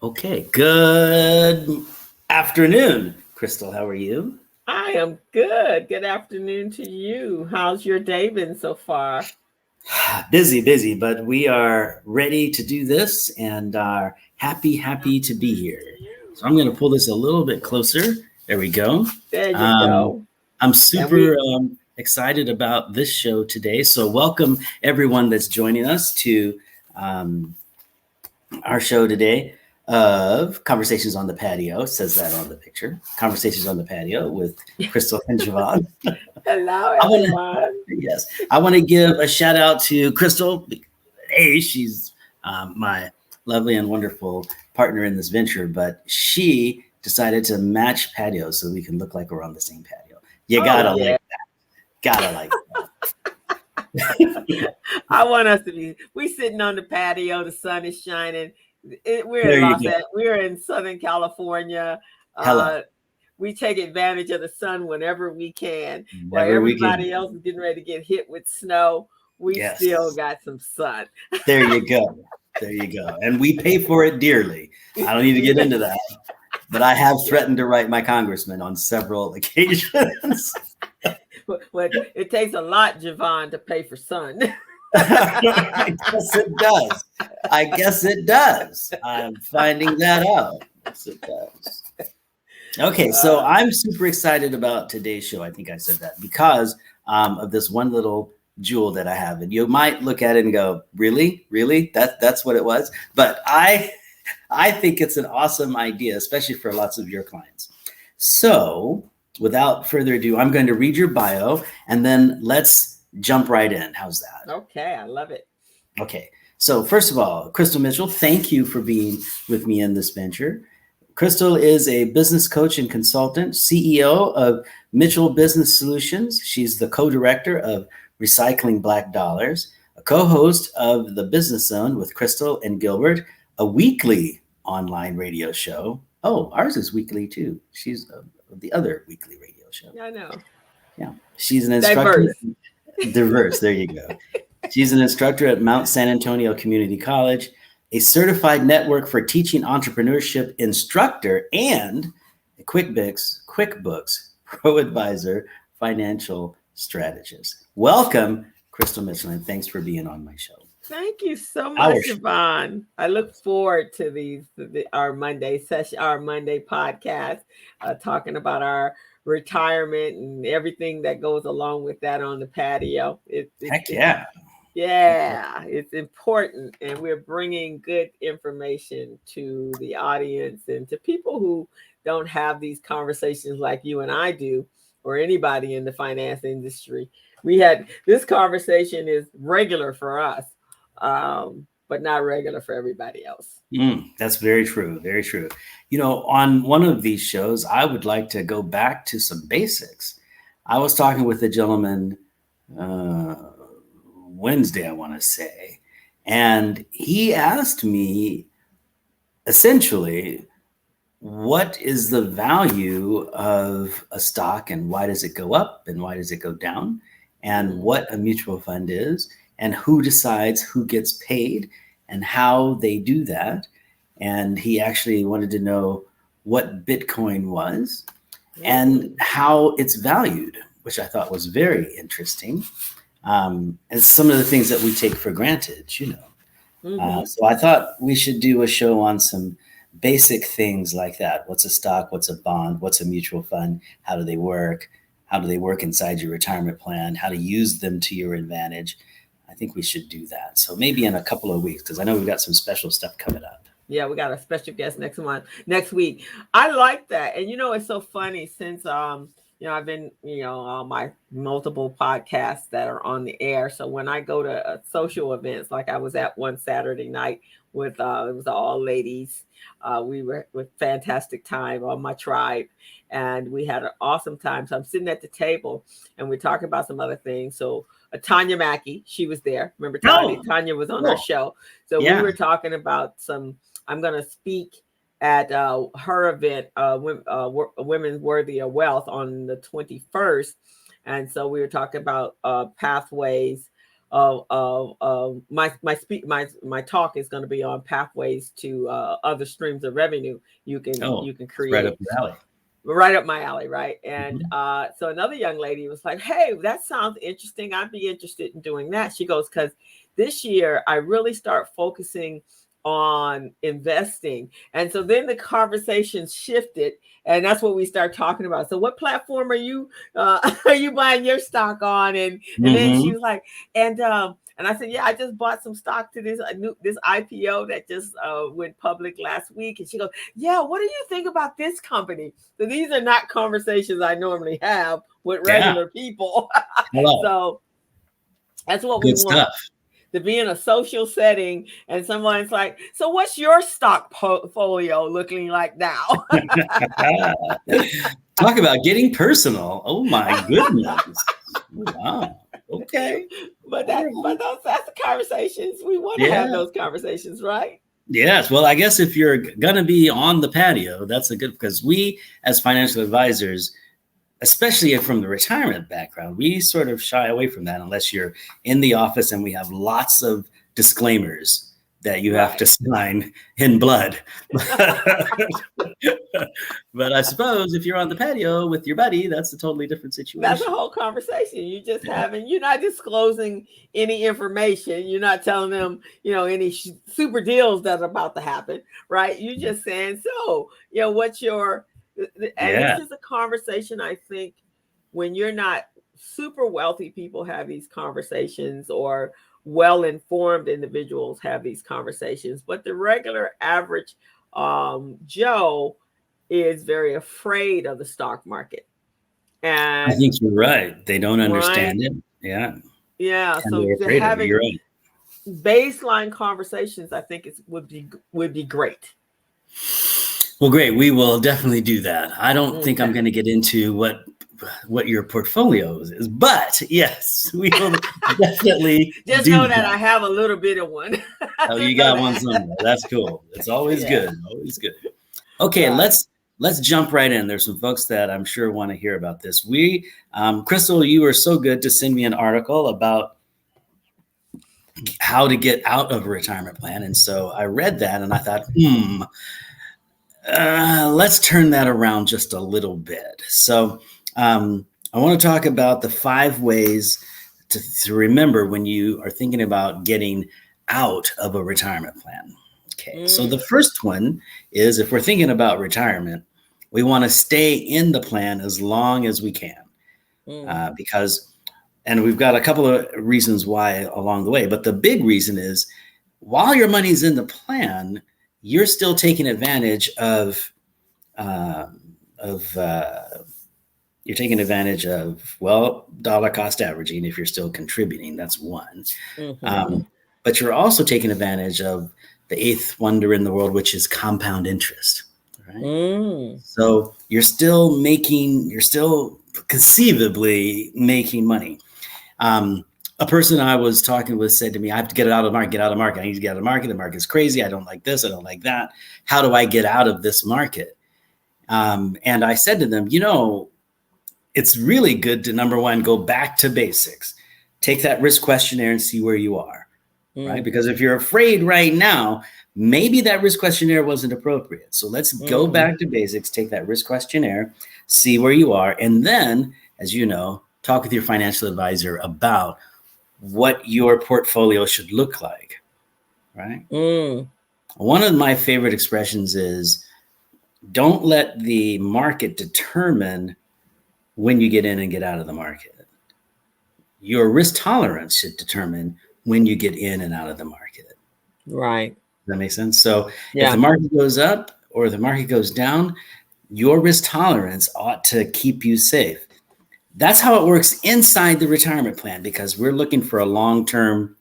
Okay, good afternoon, Crystal. How are you? I am good. Good afternoon to you. How's your day been so far? Busy, but we are ready to do this and are happy to be here. So I'm going to pull this a little bit closer. There we go. There you Um, go. I'm And super excited about this show today. So welcome everyone that's joining us to um, our show today of Conversations on the Patio. It says that on the picture. Conversations on the Patio with Crystal and Jevon. hello, I want everyone. yes, I want to give a shout out to Crystal. Hey, she's my lovely and wonderful partner in this venture, but she decided to match patios so we can look like we're on the same patio. You gotta like that. Gotta like that. I want us to be. We sitting on the patio. The sun is shining. We're There in you go. We're in Southern California. Hello. We take advantage of the sun whenever we can. While Whenever we can. everybody else is getting ready to get hit with snow, we Yes. still got some sun. There you go. There you go. And we pay for it dearly. I don't need to get into that. But I have threatened to write my congressman on several occasions. But it takes a lot, Jevon, to pay for sun. I guess it does. I'm finding that out. Yes, it does. Okay, so I'm super excited about today's show. I think I said that because of this one little jewel that I have, and you might look at it and go, "Really? That's what it was." But I think it's an awesome idea, especially for lots of your clients. So, without further ado, I'm going to read your bio, and then let's jump right in. How's that? Okay, I love it. Okay, so first of all, Crystal Mitchell, thank you for being with me in this venture. Crystal is a business coach and consultant, CEO of Mitchell Business Solutions. She's the co-director of Recycling Black Dollars, a co-host of The Business Zone with Crystal and Gilbert, a weekly online radio show. Oh, ours is weekly too. She's the other weekly radio show. I know. Yeah, she's an instructor. Diverse. There you go. She's an instructor at Mount San Antonio Community College, a certified network for teaching entrepreneurship instructor, and a QuickBooks Pro Advisor financial strategist. Welcome, Crystal Mitchell, and thanks for being on my show. Thank you so much, Yvonne. I look forward to our Monday session, our Monday podcast, talking about our retirement and everything that goes along with that on the patio. Heck yeah. Yeah, it's important, and we're bringing good information to the audience and to people who don't have these conversations like you and I do, or anybody in the finance industry. This conversation is regular for us, but not regular for everybody else. That's very true. Very true. You know, on one of these shows, I would like to go back to some basics. I was talking with a gentleman Wednesday, I want to say, and he asked me essentially, what is the value of a stock and why does it go up and why does it go down, and what a mutual fund is and who decides who gets paid and how they do that. And he actually wanted to know what Bitcoin was and how it's valued, which I thought was very interesting. And some of the things that we take for granted, you know. So I thought we should do a show on some basic things like that. What's a stock? What's a bond? What's a mutual fund? How do they work? How do they work inside your retirement plan? How to use them to your advantage? I think we should do that. So maybe in a couple of weeks, because I know we've got some special stuff coming up. Yeah, we got a special guest next week. I like that. And, you know, it's so funny since, I've been, on my multiple podcasts that are on the air. So when I go to social events, like I was at one Saturday night with, it was all ladies. We were with fantastic time on my tribe, and we had an awesome time. So I'm sitting at the table and we're talking about some other things. So Tanya Mackey, she was there. Remember Tanya? Tanya was on her show. So we were talking about I'm going to speak at her event, Women Worthy of Wealth, on the 21st. And so we were talking about pathways my talk is going to be on pathways to other streams of revenue you can create. Right up your alley. Right up my alley, right? And so another young lady was like, "Hey, that sounds interesting. I'd be interested in doing that." She goes, "Because this year I really start focusing on investing." And so then the conversation shifted, and that's what we start talking about. So what platform are you buying your stock on? And then she was like, and I said, "Yeah, I just bought some stock to this IPO that just went public last week." And she goes, "Yeah, what do you think about this company?" So these are not conversations I normally have with regular people. So that's what we want. To be in a social setting and someone's like, "So what's your stock portfolio looking like now?" Talk about getting personal. Oh my goodness. Wow. Okay. But that's the conversations. We want to have those conversations, right? Yes. Well, I guess if you're going to be on the patio, that's a good, because we as financial advisors, especially from the retirement background, we sort of shy away from that unless you're in the office and we have lots of disclaimers that you have to sign in blood. But I suppose if you're on the patio with your buddy, that's a totally different situation. That's a whole conversation. You just having, you're not disclosing any information. You're not telling them, any super deals that are about to happen, right? You're just saying, so, what's your, and this is a conversation, I think, when you're not super wealthy, people have these conversations, or well-informed individuals have these conversations, but the regular average Joe is very afraid of the stock market. And I think you're right. They don't understand it. Yeah. Yeah. So having baseline conversations, I think would be great. Well, great. We will definitely do that. I don't think I'm going to get into what your portfolio is, but yes, we will definitely just know that I have a little bit of one. Oh, you got one somewhere. That's cool. It's always good. Always good. Okay, let's jump right in. There's some folks that I'm sure want to hear about this. Crystal, you were so good to send me an article about how to get out of a retirement plan. And so I read that and I thought, let's turn that around just a little bit. So I want to talk about the 5 ways to remember when you are thinking about getting out of a retirement plan. Okay, so the first one is, if we're thinking about retirement, we want to stay in the plan as long as we can, because, and we've got a couple of reasons why along the way, but the big reason is, while your money's in the plan, you're still taking advantage of dollar cost averaging if you're still contributing. That's one. But you're also taking advantage of the 8th wonder in the world, which is compound interest. Right? So you're still conceivably making money. A person I was talking with said to me, "I have to get out of the market, I need to get out of the market. The market's crazy. I don't like this. I don't like that. How do I get out of this market?" And I said to them, it's really good to, number one, go back to basics. Take that risk questionnaire and see where you are, right? Because if you're afraid right now, maybe that risk questionnaire wasn't appropriate. So let's go back to basics, take that risk questionnaire, see where you are. And then, as you know, talk with your financial advisor about what your portfolio should look like, right? One of my favorite expressions is, don't let the market determine when you get in and get out of the market. Your risk tolerance should determine when you get in and out of the market. Right. Does that make sense? So if the market goes up or the market goes down, your risk tolerance ought to keep you safe. That's how it works inside the retirement plan, because we're looking for a long-term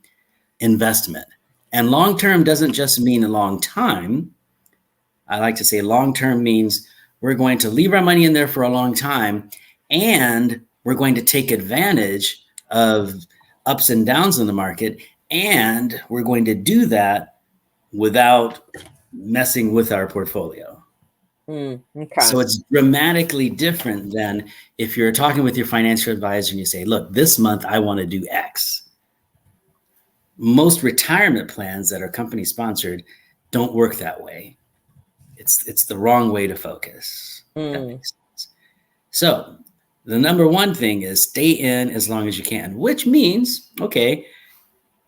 investment. And long-term doesn't just mean a long time. I like to say long-term means we're going to leave our money in there for a long time, and we're going to take advantage of ups and downs in the market, and we're going to do that without messing with our portfolio. Okay. So it's dramatically different than if you're talking with your financial advisor and you say, "Look, this month I want to do X." most retirement plans that are company sponsored don't work that way. It's the wrong way to focus. That makes sense. So the number one thing is stay in as long as you can, which means, okay,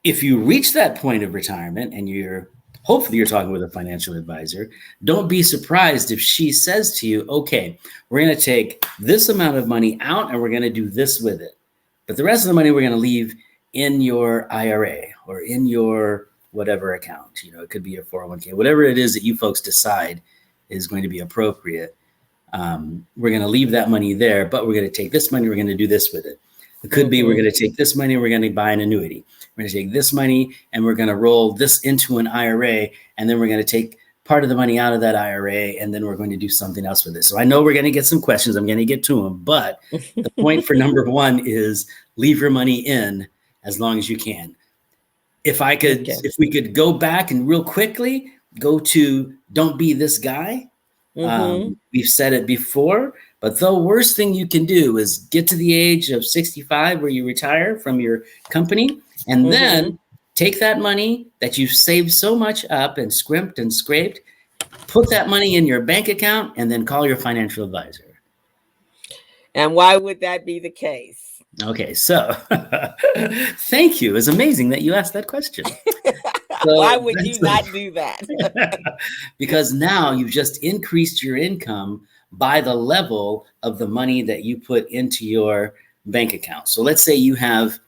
if you reach that point of retirement and hopefully you're talking with a financial advisor, don't be surprised if she says to you, okay, we're going to take this amount of money out and we're going to do this with it. But the rest of the money we're going to leave in your IRA or in your whatever account. It could be your 401k, whatever it is that you folks decide is going to be appropriate. We're going to leave that money there, but we're going to take this money, we're going to do this with it. It could be we're going to take this money, we're going to buy an annuity. We're going to take this money and we're going to roll this into an IRA, and then we're going to take part of the money out of that IRA, and then we're going to do something else with it. So I know we're going to get some questions. I'm going to get to them, but the point for number one is leave your money in as long as you can. If we could go back and real quickly go to don't be this guy. We've said it before, but the worst thing you can do is get to the age of 65 where you retire from your company and then take that money that you've saved so much up and scrimped and scraped, put that money in your bank account, and then call your financial advisor. And why would that be the case? Okay, so thank you. It's amazing that you asked that question. So why would you not do that? Because now you've just increased your income by the level of the money that you put into your bank account. So let's say you have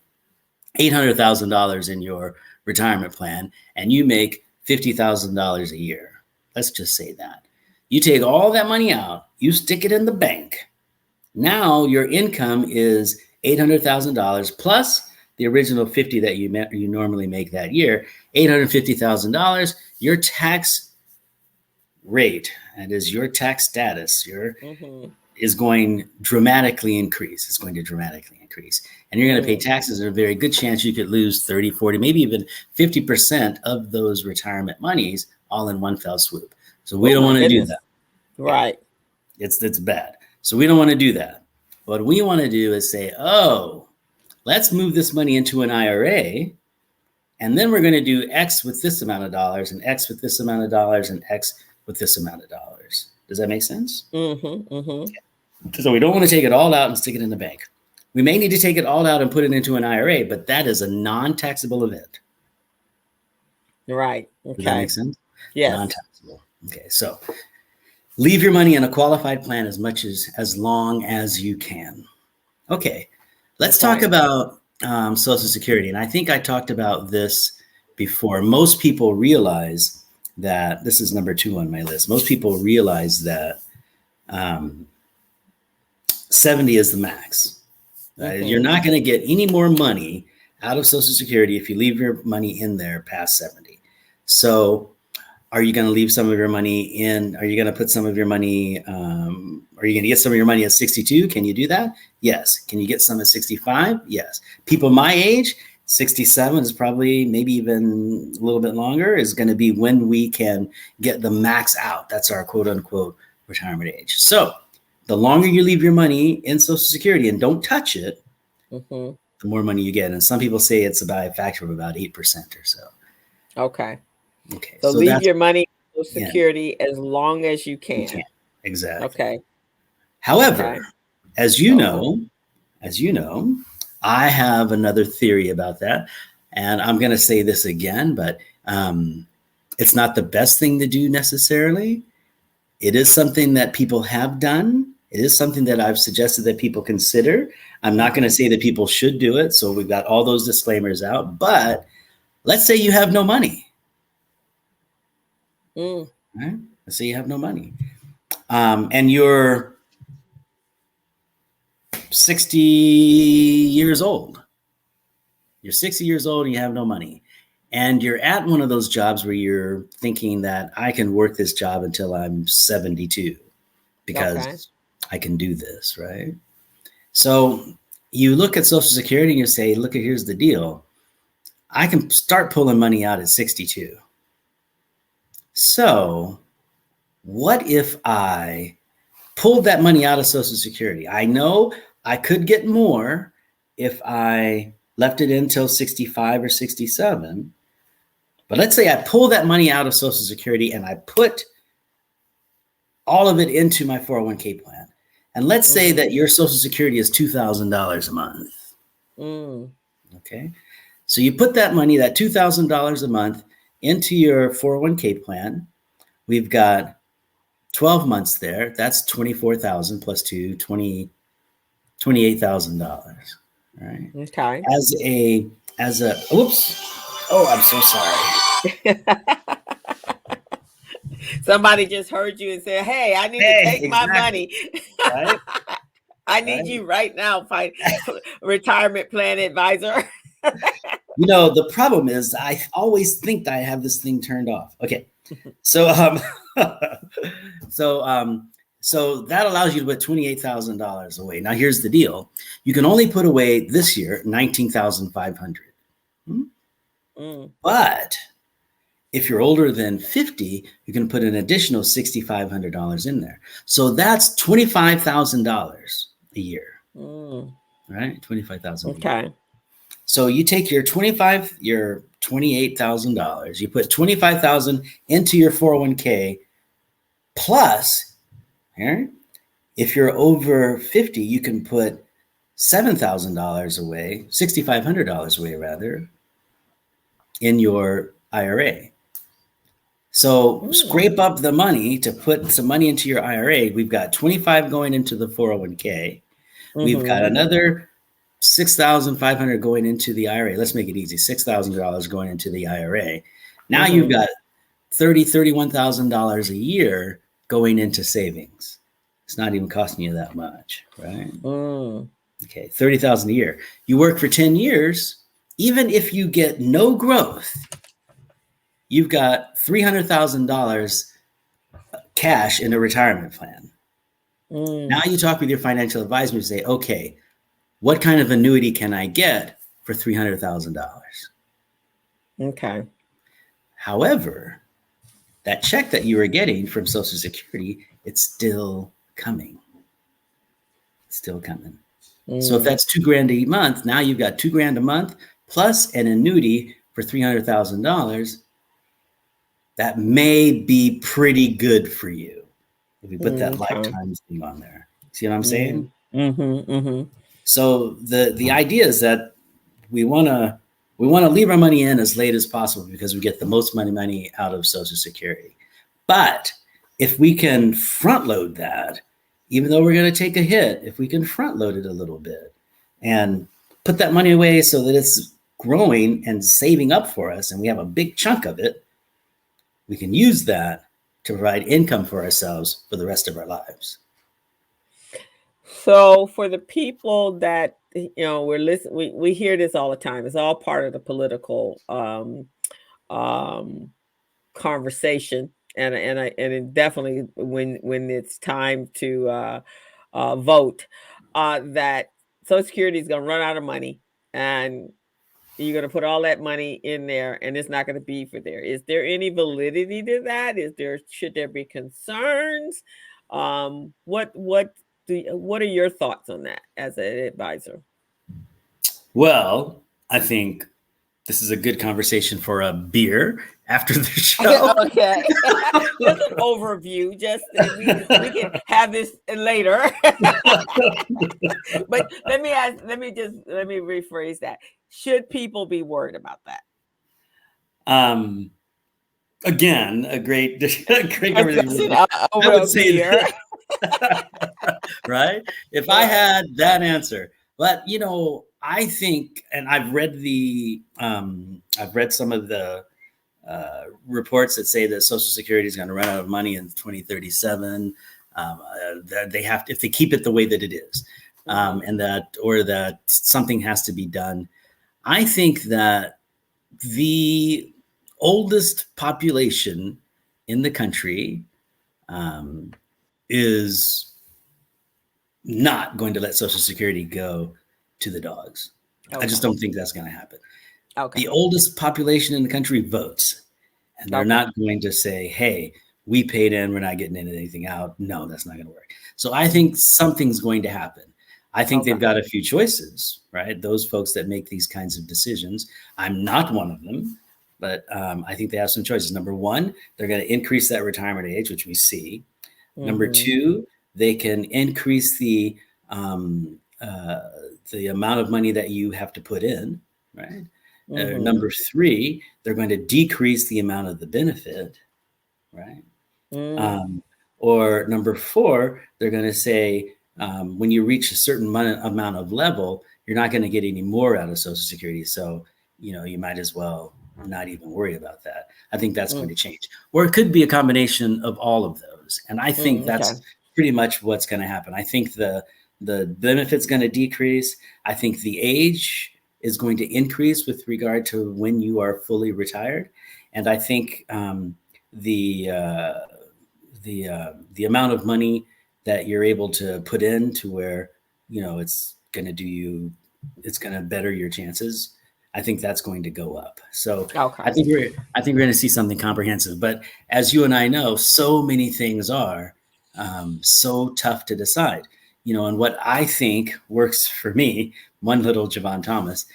$800,000 in your retirement plan and you make $50,000 a year. Let's just say that. You take all that money out, you stick it in the bank. Now your income is $800,000 plus the original 50 that you normally make that year, $850,000. Your tax rate, that is your tax status, is going dramatically increase. It's going to dramatically increase. And you're going to pay taxes. There's a very good chance you could lose 30, 40, maybe even 50% of those retirement monies all in one fell swoop. So we don't want to do that. Right. It's bad. So we don't want to do that. What we want to do is say, oh, let's move this money into an IRA, and then we're going to do X with this amount of dollars and X with this amount of dollars and X with this amount of dollars. Does that make sense? So we don't want to take it all out and stick it in the bank. We may need to take it all out and put it into an IRA, but that is a non-taxable event. Right. Okay. Does that make sense? Yes. Non-taxable. Okay. So leave your money in a qualified plan as long as you can. Okay. Let's talk about Social Security. And I think I talked about this before. Most people realize that this is number 2 on my list. Most people realize that 70 is the max. You're not going to get any more money out of Social Security if you leave your money in there past 70. So are you going to leave some of your money in? Are you going to put some of your money? Are you going to get some of your money at 62? Can you do that? Yes. Can you get some at 65? Yes. People my age, 67 is probably maybe even a little bit longer, is going to be when we can get the max out. That's our quote unquote retirement age. So the longer you leave your money in Social Security and don't touch it, the more money you get. And some people say it's about a factor of about 8% or so. Okay. So leave your money in Social Security as long as you can. Exactly. Okay. However, as you know, I have another theory about that. And I'm going to say this again, but it's not the best thing to do necessarily. It is something that people have done. It is something that I've suggested that people consider. I'm not going to say that people should do it. So we've got all those disclaimers out. But let's say you have no money. Right? Let's say you have no money. And you're 60 years old. You're 60 years old and you have no money. And you're at one of those jobs where you're thinking that I can work this job until I'm 72 because I can do this, right? So you look at Social Security and you say, look, here's the deal. I can start pulling money out at 62. So what if I pulled that money out of Social Security? I know I could get more if I left it until 65 or 67. But let's say I pull that money out of Social Security and I put all of it into my 401k plan. And let's say that your Social Security is $2,000 a month. Okay. So you put that money, that $2,000 a month, into your 401k plan. We've got 12 months there. That's $24,000 plus $28,000. Right. Okay. As a oops. Oh, I'm so sorry. Somebody just heard you and said, "Hey, I need to take my money. Right? I need you right now, retirement plan advisor." The problem is I always think I have this thing turned off. Okay. So so that allows you to put $28,000 away. Now here's the deal. You can only put away this year $19,500. But if you're older than 50, you can put an additional $6,500 in there. So that's $25,000 a year. Right? $25,000. Okay. So you take your $28,000, you put $25,000 into your 401k, plus here, if you're over 50, you can put $7,000 away, $6,500 away rather, in your IRA. So scrape up the money to put some money into your IRA. We've got 25 going into the 401k. We've got another $6,500 going into the IRA. Let's make it easy. $6,000 going into the IRA. Now you've got $31,000 a year going into savings. It's not even costing you that much, right? Okay, $30,000 a year. You work for 10 years. Even if you get no growth, you've got $300,000 cash in a retirement plan. Now you talk with your financial advisor and say, okay, what kind of annuity can I get for $300,000? Okay. However, that check that you were getting from Social Security, it's still coming. It's still coming. So if that's $2,000 a month, now you've got $2,000 a month plus an annuity for $300,000. That may be pretty good for you if we put that lifetime thing on there. See what I'm saying? So the idea is that we want to leave our money in as late as possible because we get the most money out of Social Security. But if we can front load that, even though we're going to take a hit, if we can front load it a little bit and put that money away so that it's growing and saving up for us, and we have a big chunk of it, we can use that to provide income for ourselves for the rest of our lives. So for the people that, we're listening, we hear this all the time. It's all part of the political conversation. And it definitely when it's time to vote, that Social Security is going to run out of money, and you're going to put all that money in there, and it's not going to be for there. Is there any validity to that? Should there be concerns? What are your thoughts on that as an advisor? Well, I think this is a good conversation for a beer after the show. Okay. Just an overview. Just we can have this later. But let me rephrase that. Should people be worried about that? Again, a great conversation. I would say right? If I had that answer, but I think, and I've read some of the reports that say that Social Security is going to run out of money in 2037. They have to, if they keep it the way that it is, and that something has to be done. I think that the oldest population in the country is not going to let Social Security go to the dogs. Okay. I just don't think that's going to happen. Okay. The oldest population in the country votes, and they're not going to say, hey, we paid in, we're not getting anything out. No, that's not going to work. So I think something's going to happen. I think Okay. they've got a few choices, right? Those folks that make these kinds of decisions. I'm not one of them, but I think they have some choices. Number one, they're going to increase that retirement age, which we see. Number two, they can increase the amount of money that you have to put in, right? Number three, they're going to decrease the amount of the benefit, right? Or number four, they're going to say, when you reach a certain amount of level, you're not going to get any more out of Social Security. So, you might as well not even worry about that. I think that's going to change. Or it could be a combination of all of those. And I think that's pretty much what's going to happen. I think the benefit's going to decrease. I think the age is going to increase with regard to when you are fully retired. And I think the amount of money that you're able to put in to where, it's going to better your chances. I think that's going to go up. So I think we're going to see something comprehensive. But as you and I know, so many things are so tough to decide. And what I think works for me, one little Jevon Thomas,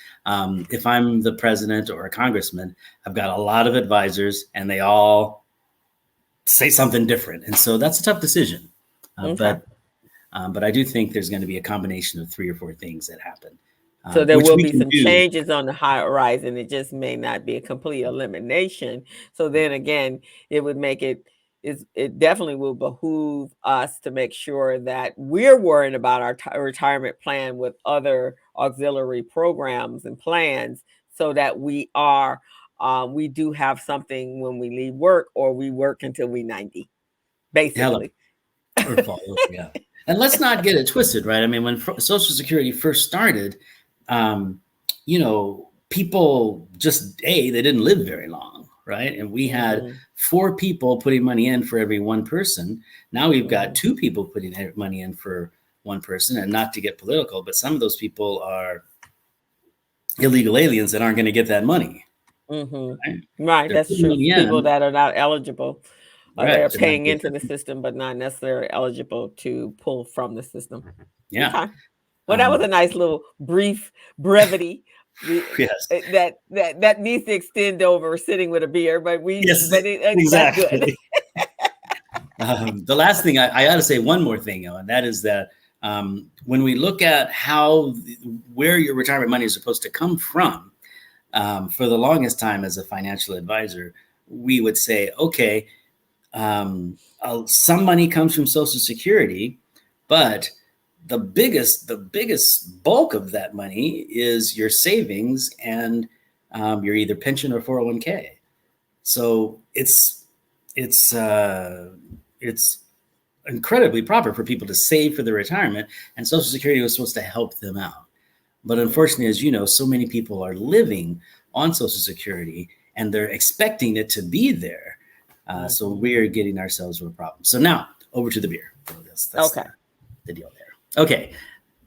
if I'm the president or a congressman, I've got a lot of advisors and they all say something different. And so that's a tough decision. But I do think there's going to be a combination of 3 or 4 things that happen. So there will be some changes on the horizon. It just may not be a complete elimination. So then again, it would make it definitely will behoove us to make sure that we're worrying about our retirement plan with other auxiliary programs and plans, so that we do have something when we leave work, or we work until we 90, basically. Yeah. And let's not get it twisted, right? I mean, when Social Security first started, people just, they didn't live very long, right? And we had 4 people putting money in for every 1 person. Now we've got 2 people putting money in for 1 person. And not to get political, but some of those people are illegal aliens that aren't going to get that money. Right. That's true. People that are not eligible. They're paying into the system, but not necessarily eligible to pull from the system. Yeah. Okay. Well, that was a nice little brief brevity. Yes. That needs to extend over sitting with a beer, but exactly. The last thing I ought to say one more thing, and that is that when we look at where your retirement money is supposed to come from, for the longest time as a financial advisor, we would say, okay, some money comes from Social Security, but the biggest bulk of that money is your savings and your either pension or 401k. So it's incredibly proper for people to save for their retirement, and Social Security was supposed to help them out. But unfortunately, as you know, so many people are living on Social Security and they're expecting it to be there. So we're getting ourselves with a problem. So now over to the beer. That's the deal there. Okay.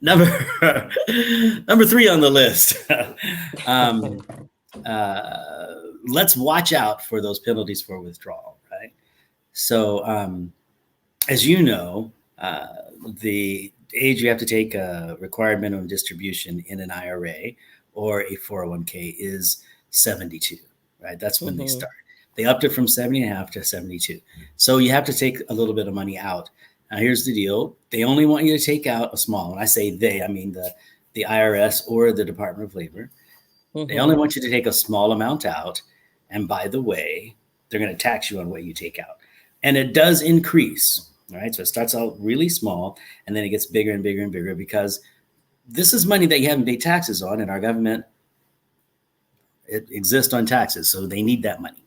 Number 3 on the list. Let's watch out for those penalties for withdrawal, right? So as you know, the age you have to take a required minimum distribution in an IRA or a 401k is 72, right? That's when they start. They upped it from 70.5 to 72. So you have to take a little bit of money out. Now, here's the deal. They only want you to take out a small, when I say they, I mean the IRS or the Department of Labor. They only want you to take a small amount out. And by the way, they're going to tax you on what you take out. And it does increase, right? So it starts out really small, and then it gets bigger and bigger and bigger, because this is money that you haven't paid taxes on, and our government, it exists on taxes. So they need that money.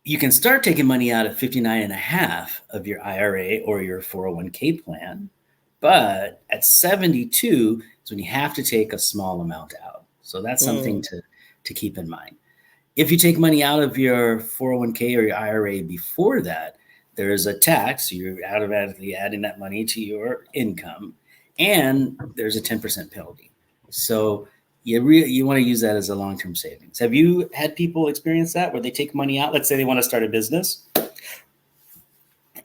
You can start taking money out at 59.5 of your IRA or your 401k plan, but at 72 is when you have to take a small amount out. So that's something to keep in mind. If you take money out of your 401k or your IRA before that, there is a tax. You're automatically adding that money to your income, and there's a 10% penalty. So you want to use that as a long-term savings. Have you had people experience that where they take money out? Let's say they want to start a business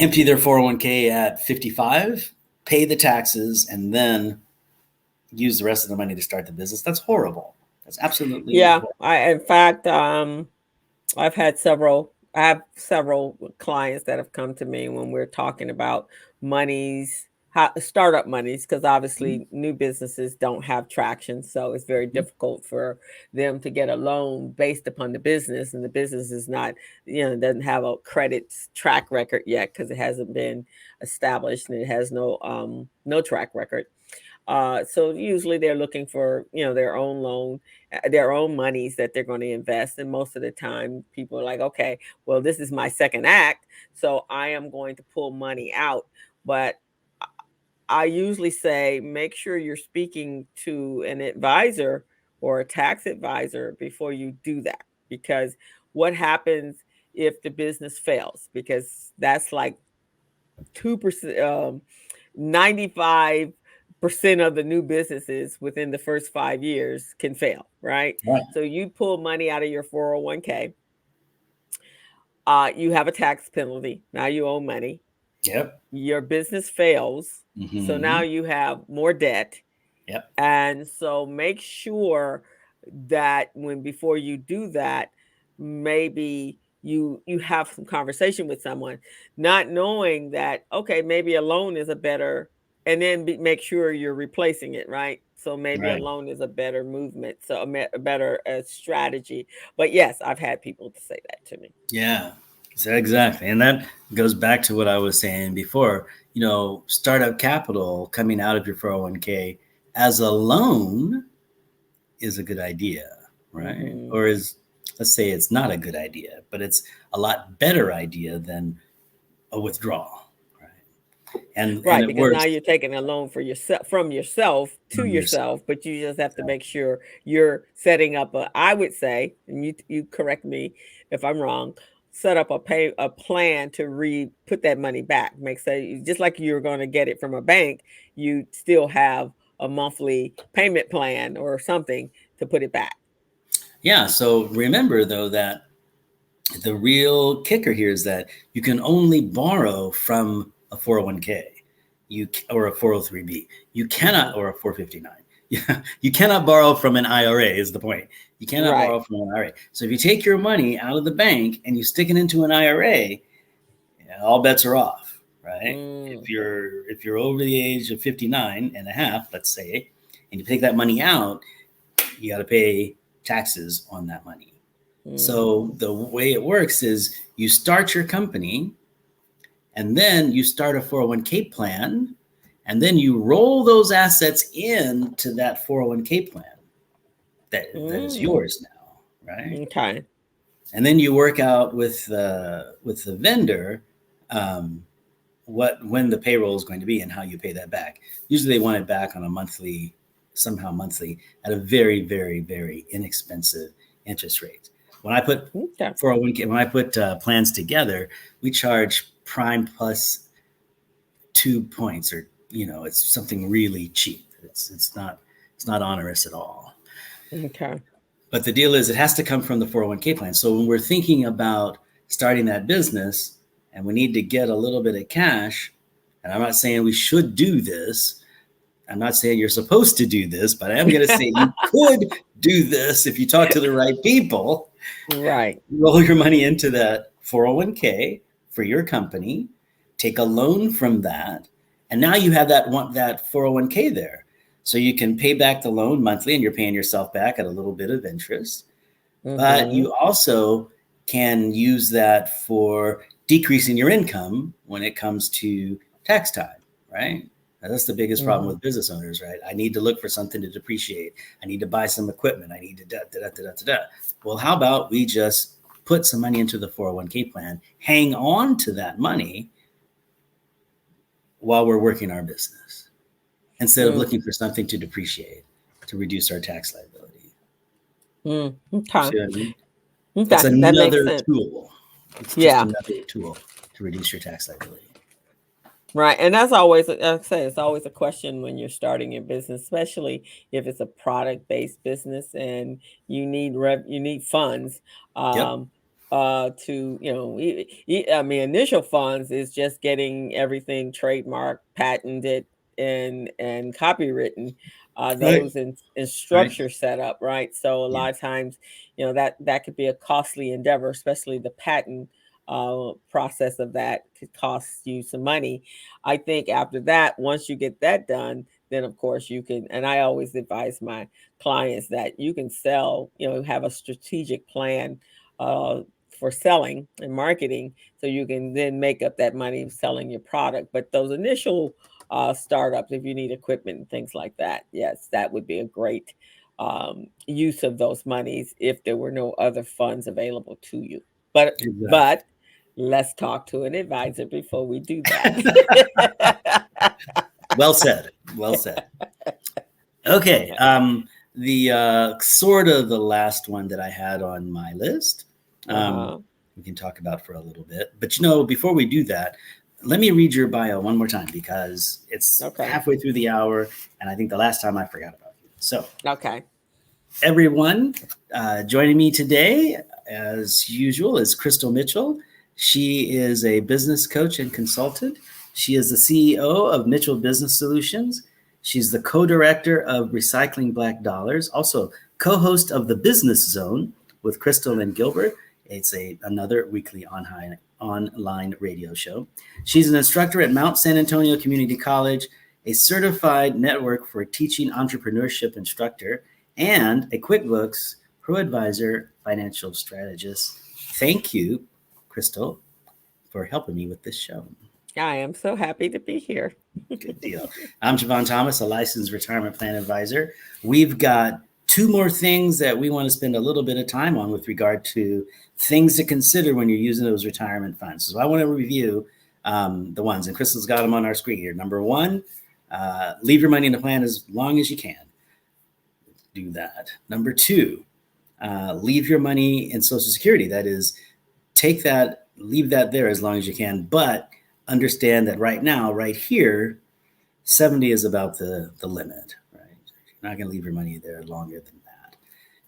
empty their 401k at 55, pay the taxes, and then use the rest of the money to start the business. That's horrible. That's absolutely horrible. In fact, I have several clients that have come to me when we're talking about startup monies, because obviously new businesses don't have traction. So it's very difficult for them to get a loan based upon the business. And the business is not, doesn't have a credit track record yet because it hasn't been established and it has no track record. So usually they're looking for, their own loan, their own monies that they're going to invest. And most of the time people are like, okay, well, this is my second act, so I am going to pull money out. But I usually say, make sure you're speaking to an advisor or a tax advisor before you do that, because what happens if the business fails? Because that's like 2%, 95% of the new businesses within the first 5 years can fail, right? So you pull money out of your 401k, you have a tax penalty. Now you owe money. Yep. Your business fails. So now you have more debt. Yep. And so make sure that before you do that, maybe you have some conversation with someone, not knowing that, okay, maybe a loan is a better, and then make sure you're replacing it, right? So maybe a loan is a better movement, so a better strategy. But yes, I've had people say that to me. Yeah, exactly. And that goes back to what I was saying before. Startup capital coming out of your 401k as a loan is a good idea, right? Or let's say it's not a good idea, but it's a lot better idea than a withdrawal, right? And because works. Now you're taking a loan for yourself, from yourself to yourself, but you just have to make sure you're setting up I would say, and you correct me if I'm wrong, set up a plan to put that money back. Just like you're going to get it from a bank, you still have a monthly payment plan or something to put it back. Yeah. So remember though that the real kicker here is that you can only borrow from a 401k, or a 403b. You cannot, or a 459. You cannot borrow from an IRA is the point. You cannot borrow from an IRA. So if you take your money out of the bank and you stick it into an IRA, all bets are off, right? If you're over the age of 59 and a half, let's say, and you take that money out, you got to pay taxes on that money. So the way it works is you start your company and then you start a 401k plan, and then you roll those assets into that 401k plan that is yours now, right? Okay. And then you work out with the vendor when the payroll is going to be and how you pay that back. Usually they want it back on somehow monthly at a very, very, very inexpensive interest rate. When I put 401k, when I put plans together, we charge prime plus 2 points, or it's something really cheap. It's not onerous at all. Okay. But the deal is, it has to come from the 401k plan. So when we're thinking about starting that business and we need to get a little bit of cash, and I'm not saying we should do this. I'm not saying you're supposed to do this, but I am going to say you could do this if you talk to the right people. Right. Roll your money into that 401k for your company, take a loan from that, and now you have that 401k there. So you can pay back the loan monthly and you're paying yourself back at a little bit of interest. But you also can use that for decreasing your income when it comes to tax time, right? Now, that's the biggest problem with business owners, right? I need to look for something to depreciate. I need to buy some equipment. I need to da. Well, how about we just put some money into the 401k plan, hang on to that money while we're working our business, instead of looking for something to depreciate to reduce our tax liability. Okay. See what I mean? Okay. It's another tool. It's just another tool to reduce your tax liability. Right. And that's always, like I say, it's always a question when you're starting your business, especially if it's a product-based business and you need funds. to, I mean, initial funds is just getting everything trademarked, patented, and copywritten, Right. those and Right. structure set up, right? So a Yeah. lot of times, that could be a costly endeavor, especially the patent process of that could cost you some money. I think after that, once you get that done, then of course you can, and I always advise my clients that you can sell, have a strategic plan for selling and marketing, so you can then make up that money selling your product. But those initial startups, if you need equipment and things like that, yes, that would be a great use of those monies if there were no other funds available to you. But Exactly. let's talk to an advisor before we do that. Well said. Well said. Okay. The sort of the last one that I had on my list, Uh-huh. we can talk about for a little bit. But before we do that, let me read your bio one more time because it's Okay. halfway through the hour, and I think the last time I forgot about you. So, Okay. everyone, joining me today, as usual, is Crystal Mitchell. She is a business coach and consultant. She is the CEO of Mitchell Business Solutions. She's the co-director of Recycling Black Dollars, also co-host of The Business Zone with Crystal and Gilbert. It's another weekly online radio show. She's an instructor at Mount San Antonio Community College, a certified network for teaching entrepreneurship instructor, and a QuickBooks Pro Advisor financial strategist. Thank you, Crystal, for helping me with this show. I am so happy to be here. Good deal. I'm Jevon Thomas, a licensed retirement plan advisor. We've got two more things that we want to spend a little bit of time on with regard to things to consider when you're using those retirement funds. So I want to review the ones, and Crystal's got them on our screen here. Number one, leave your money in the plan as long as you can. Do that. Number two, leave your money in Social Security. That is, leave that there as long as you can, but understand that right now, right here, 70 is about the limit, right? You're not going to leave your money there longer than that.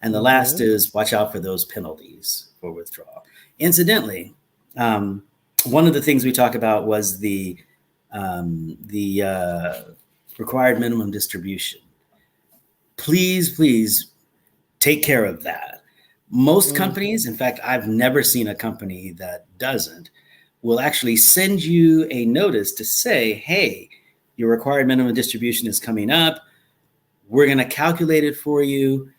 And the last is watch out for those penalties for withdrawal. Incidentally, one of the things we talked about was the required minimum distribution. Please take care of that. Most companies, in fact, I've never seen a company that doesn't, will actually send you a notice to say, hey, your required minimum distribution is coming up. We're going to calculate it for you.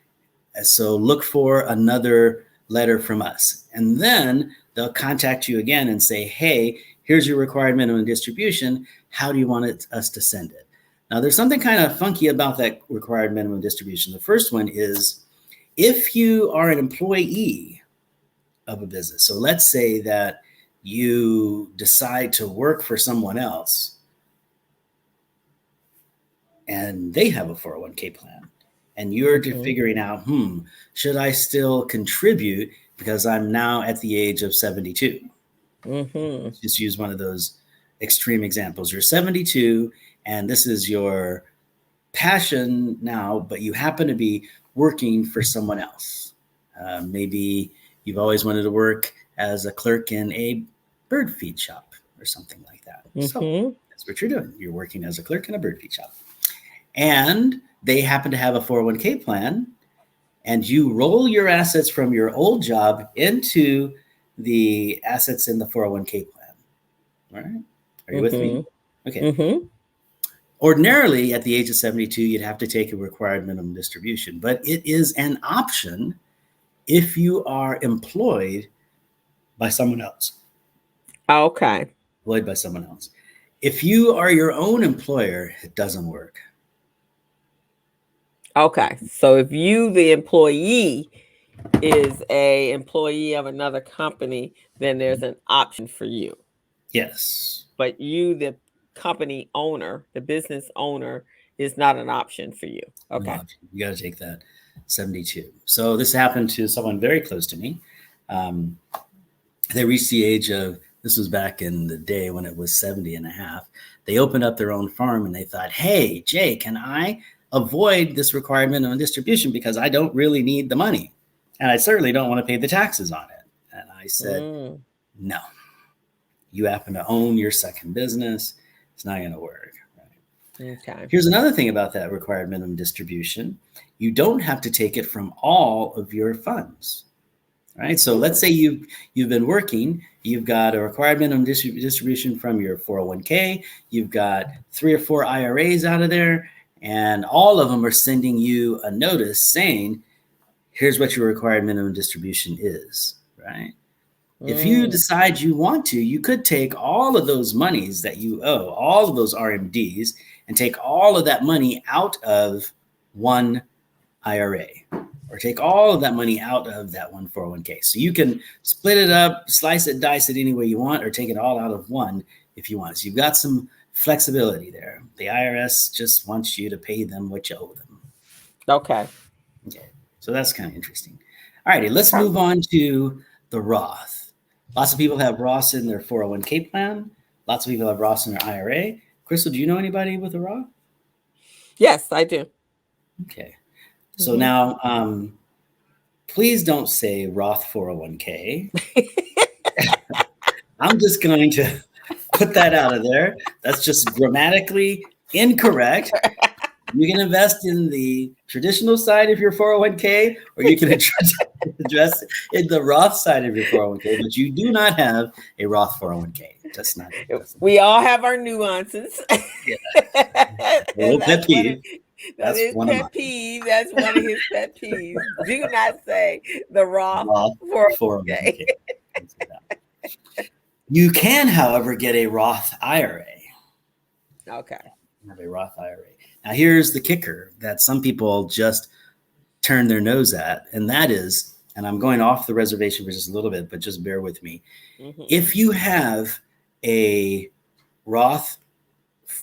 So look for another letter from us. And then they'll contact you again and say, hey, here's your required minimum distribution. How do you want us to send it? Now, there's something kind of funky about that required minimum distribution. The first one is if you are an employee of a business. So let's say that you decide to work for someone else and they have a 401k plan and you're figuring out, should I still contribute because I'm now at the age of 72? Let's just use one of those extreme examples. You're 72 and this is your passion now, but you happen to be working for someone else. Maybe you've always wanted to work as a clerk in a bird feed shop or something like that. So that's what you're doing. You're working as a clerk in a bird feed shop. And they happen to have a 401k plan, and you roll your assets from your old job into the assets in the 401k plan. All right. Are you with me? Okay. Ordinarily, at the age of 72, you'd have to take a required minimum distribution, but it is an option if you are employed by someone else. Okay. Employed by someone else. If you are your own employer, it doesn't work. Okay. So if you, the employee, is a employee of another company, then there's an option for you. Yes. But you, the company owner, the business owner, is not an option for you. Okay. No, you got to take that 72. So this happened to someone very close to me. They reached the age of, this was back in the day when it was 70 and a half. They opened up their own farm and they thought, hey, Jay, can I avoid this required minimum distribution because I don't really need the money? And I certainly don't want to pay the taxes on it. And I I said, no, you happen to own your second business. It's not going to work. Right? Okay. Here's another thing about that required minimum distribution. You don't have to take it from all of your funds. Right. So let's say you've been working, you've got a required minimum distribution from your 401k, you've got 3 or 4 IRAs out of there, and all of them are sending you a notice saying, here's what your required minimum distribution is. Right. If you decide you want to, you could take all of those monies that you owe, all of those RMDs, and take all of that money out of one IRA, or take all of that money out of that one 401k. So you can split it up, slice it, dice it any way you want, or take it all out of one if you want. So you've got some flexibility there. The IRS just wants you to pay them what you owe them. Okay. So that's kind of interesting. All righty, let's move on to the Roth. Lots of people have Roths in their 401k plan. Lots of people have Roths in their IRA. Crystal, do you know anybody with a Roth? Yes, I do. Okay. So now, please don't say Roth 401k. I'm just going to put that out of there. That's just grammatically incorrect. You can invest in the traditional side of your 401k, or you can address in the Roth side of your 401k, but you do not have a Roth 401k. That's not. We all have our nuances. Yeah. Well, pet peeve. That's his pet peeve. That's one of his pet peeves. Do not say the Roth 401k. You can, however, get a Roth IRA. Okay. Have a Roth IRA. Now, here's the kicker that some people just turn their nose at, and that is, and I'm going off the reservation for just a little bit, but just bear with me. If you have a Roth,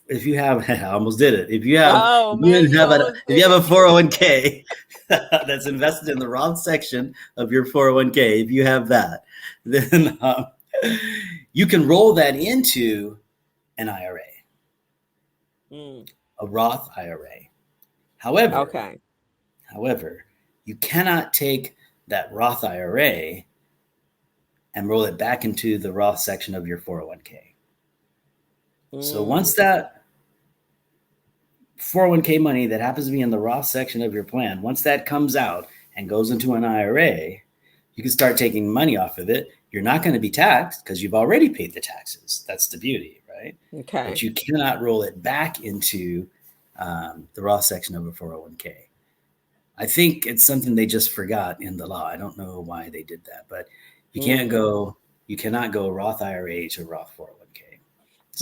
I almost did it. If you have, if you have a 401k that's invested in the Roth section of your 401k, if you have that, then you can roll that into an IRA. A Roth IRA. However, you cannot take that Roth IRA and roll it back into the Roth section of your 401k. So once that 401k money that happens to be in the Roth section of your plan, once that comes out and goes into an IRA, you can start taking money off of it. You're not going to be taxed because you've already paid the taxes. That's the beauty, right? Okay. But you cannot roll it back into the Roth section of a 401k. I think it's something they just forgot in the law. I don't know why they did that, but you cannot go Roth IRA to Roth 401k.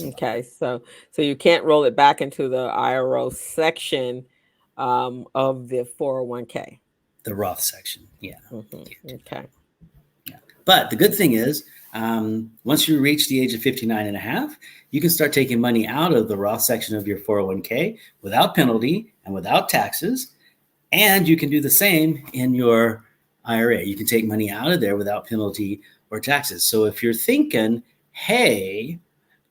Okay, so you can't roll it back into the IRA section of the 401k. The Roth section, yeah. Okay. Yeah. But the good thing is, once you reach the age of 59 and a half, you can start taking money out of the Roth section of your 401k without penalty and without taxes. And you can do the same in your IRA. You can take money out of there without penalty or taxes. So if you're thinking, hey,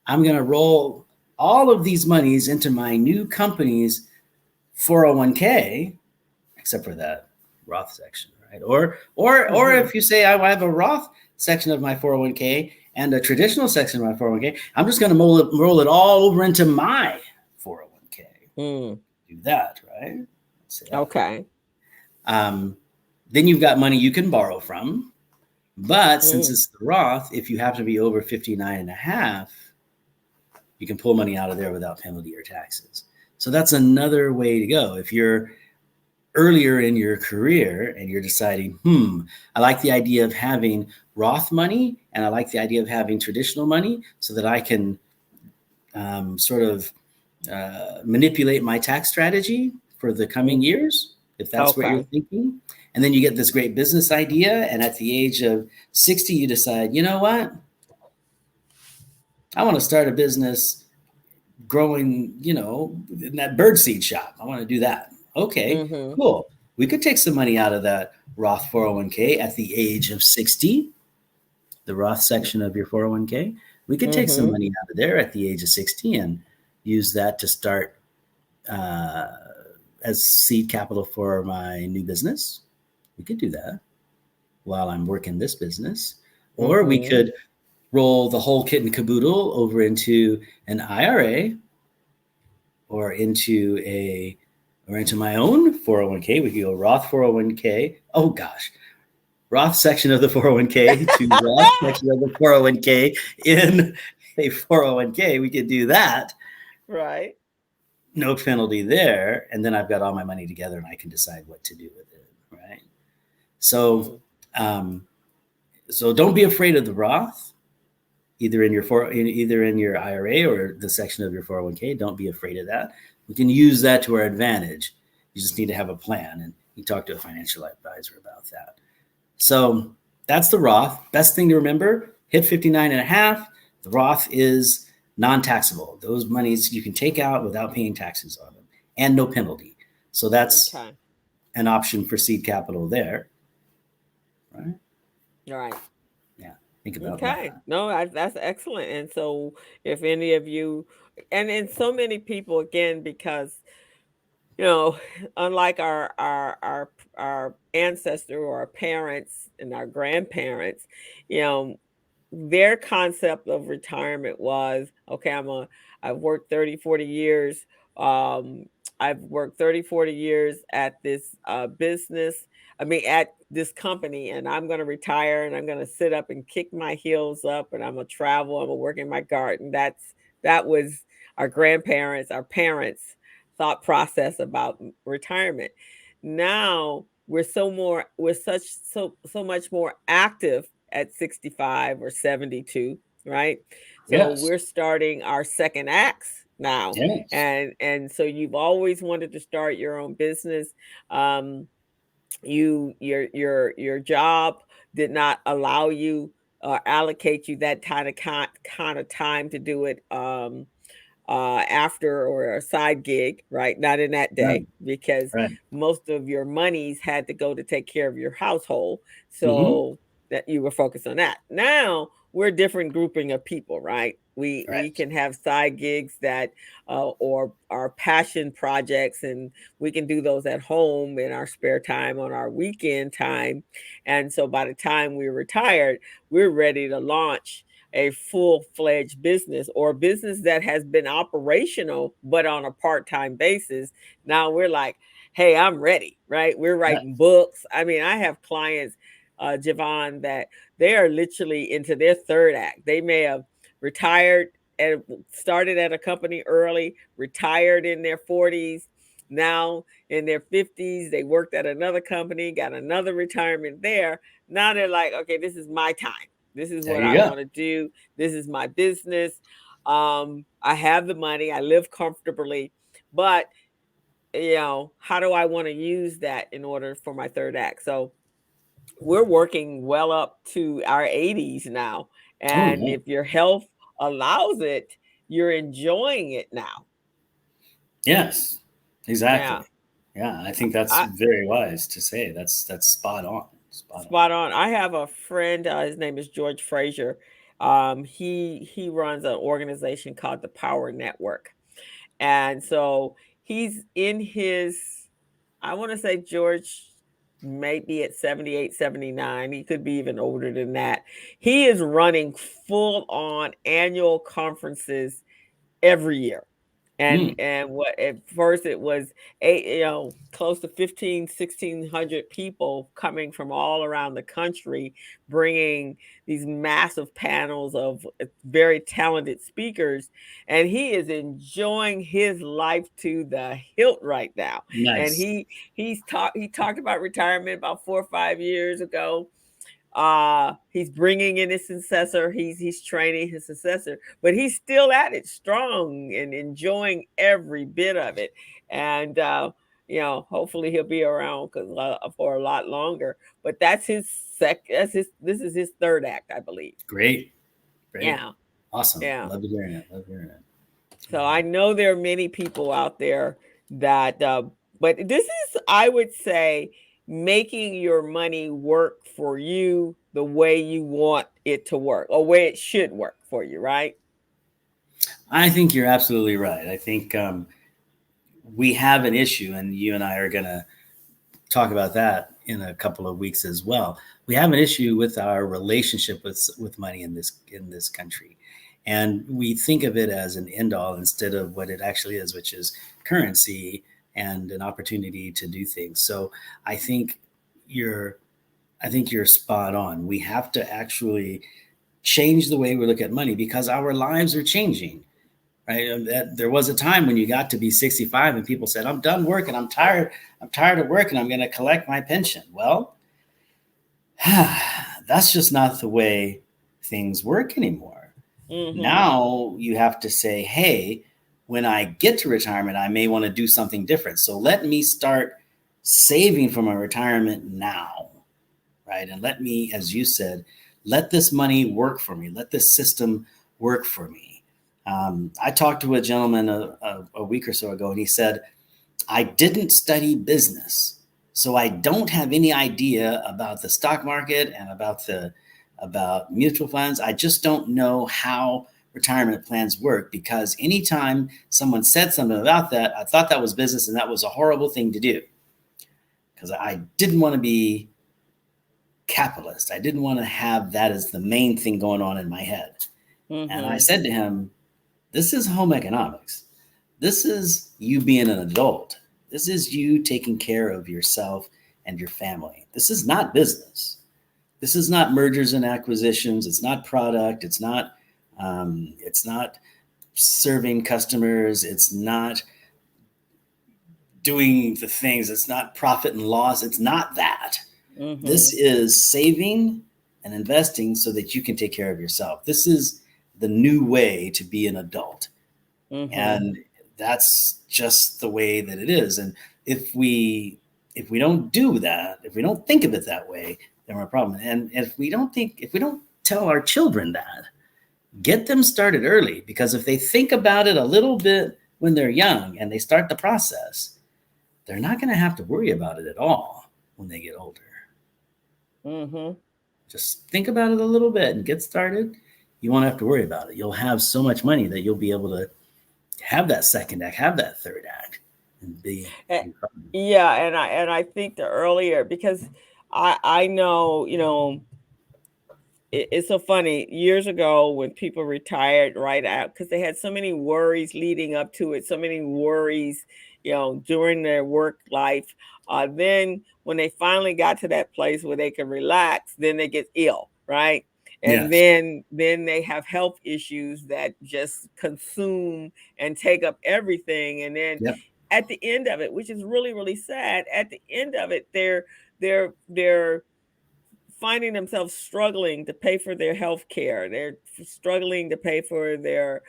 I'm going to roll all of these monies into my new company's 401k, except for that Roth section, right? Or if you say I have a Roth section of my 401k and a traditional section of my 401k, I'm just going to roll it all over into my 401k. Do that, right? Okay. Then you've got money you can borrow from. But since it's the Roth, if you happen to be over 59 and a half, you can pull money out of there without penalty or taxes. So that's another way to go. If you're earlier in your career and you're deciding, I like the idea of having Roth money and I like the idea of having traditional money so that I can manipulate my tax strategy for the coming years, if that's what you're thinking. And then you get this great business idea. And at the age of 60, you decide, you know what? I want to start a business growing, in that birdseed shop. I want to do that. Okay, cool. We could take some money out of that Roth 401k at the age of 60, the Roth section of your 401k. We could take some money out of there at the age of 60 and use that to start as seed capital for my new business. We could do that while I'm working this business. Or we could roll the whole kit and caboodle over into an IRA or into my own 401k. We could go Roth 401k. Oh gosh, Roth section of the 401k to Roth section of the 401k in a 401k. We could do that. Right. No penalty there. And then I've got all my money together and I can decide what to do with it. Right. So, so don't be afraid of the Roth, either in your IRA or the section of your 401k. Don't be afraid of that. We can use that to our advantage. You just need to have a plan, and you talk to a financial advisor about that. So that's the Roth. Best thing to remember, hit 59 and a half. The Roth is non-taxable. Those monies you can take out without paying taxes on them and no penalty. So that's an option for seed capital there. Right? Right. Yeah. Think about that. No, that's excellent. And so if any of you, and so many people, again, because unlike our ancestor or our parents and our grandparents, their concept of retirement was, okay, I've worked 30, 40 years. I've worked 30, 40 years at this business. At this company, and I'm going to retire and I'm going to sit up and kick my heels up and I'm going to travel. I'm going to work in my garden. That was our grandparents, our parents' thought process about retirement. Now we're so much more active at 65 or 72, right? So we're starting our second acts now. Yes. And so you've always wanted to start your own business. Your job did not allow you allocate you that kind of time to do it after, or a side gig, right? Not in that day, because most of your monies had to go to take care of your household. So that you were focused on that. Now we're a different grouping of people, right? We can have side gigs that or our passion projects, and we can do those at home in our spare time, on our weekend time. And so by the time we're retired, we're ready to launch a full-fledged business, or a business that has been operational but on a part-time basis. Now we're like, hey, I'm ready, right? We're writing books. I have clients, Jevon, that they are literally into their third act. They may have retired and started at a company early, retired in their 40s. Now in their 50s, they worked at another company, got another retirement there. Now they're like, okay, this is my time. This is what I want to do. This is my business. I have the money. I live comfortably. But, how do I want to use that in order for my third act? So we're working well up to our 80s now. And if your health allows it, you're enjoying it now. Yes, exactly. Yeah, I think that's very wise to say. That's spot on. Spot on. I have a friend. His name is George Frazier. He runs an organization called the Power Network, and so he's in his. I want to say George may be at 78, 79. He could be even older than that. He is running full on annual conferences every year. And what at first it was close to 1,600 people coming from all around the country, bringing these massive panels of very talented speakers, and he is enjoying his life to the hilt right now. Nice. And he talked about retirement about 4 or 5 years ago. He's bringing in his successor. He's training his successor, but he's still at it strong and enjoying every bit of it. And hopefully he'll be around for a lot longer. But that's this is his third act, I believe. Great. Yeah. Awesome. Yeah. Love hearing it. So I know there are many people out there that, but this is, I would say, making your money work for you the way you want it to work, or way it should work for you, right? I think you're absolutely right. I think we have an issue, and you and I are going to talk about that in a couple of weeks as well. We have an issue with our relationship with money in this country. And we think of it as an end all instead of what it actually is, which is currency and an opportunity to do things. So I think you're spot on. We have to actually change the way we look at money because our lives are changing, right? There was a time when you got to be 65 and people said, I'm done working. I'm tired of work and I'm going to collect my pension. Well, that's just not the way things work anymore. Mm-hmm. Now you have to say, hey, when I get to retirement, I may want to do something different. So let me start saving for my retirement now, right? And let me, as you said, let this money work for me. Let this system work for me. I talked to a gentleman a week or so ago, and he said, I didn't study business, so I don't have any idea about the stock market and about mutual funds. I just don't know how retirement plans work because anytime someone said something about that, I thought that was business and that was a horrible thing to do because I didn't want to be capitalist. I didn't want to have that as the main thing going on in my head. Mm-hmm. And I said to him, this is home economics. This is you being an adult. This is you taking care of yourself and your family. This is not business. This is not mergers and acquisitions. It's not product. It's not serving customers. It's not doing the things. It's not profit and loss. It's not that. Mm-hmm. This is saving and investing so that you can take care of yourself. This is the new way to be an adult. Mm-hmm. And that's just the way that it is. And if we don't do that, if we don't think of it that way, then we're a problem. And if we don't tell our children that, get them started early, because if they think about it a little bit when they're young and they start the process, they're not going to have to worry about it at all when they get older. Mm-hmm. Just think about it a little bit and get started. You won't have to worry about it. You'll have so much money that you'll be able to have that second act, have that third act, and be. Yeah, and I think the earlier, because I know, it's so funny. Years ago, when people retired right out, because they had so many worries leading up to it, so many worries, during their work life. Then when they finally got to that place where they can relax, then they get ill, right? And yes. then they have health issues that just consume and take up everything. And then at the end of it, which is really, really sad, at the end of it, they're finding themselves struggling to pay for their health care. They're struggling to pay for their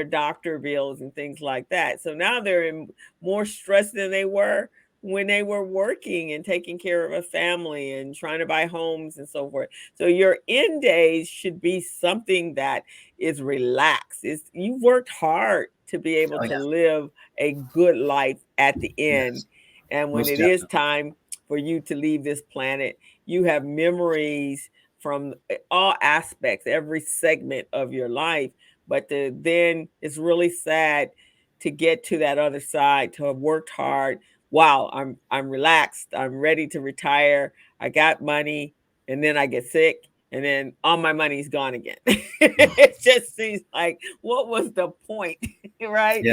doctor bills and things like that. So now they're in more stress than they were when they were working and taking care of a family and trying to buy homes and so forth. So your end days should be something that is relaxed. You've worked hard to be able to live a good life at the end. Yes. And when it is time for you to leave this planet, you have memories from all aspects, every segment of your life. But then it's really sad to get to that other side, to have worked hard. Wow, I'm relaxed. I'm ready to retire. I got money, and then I get sick, and then all my money's gone again. It just seems like, what was the point, right?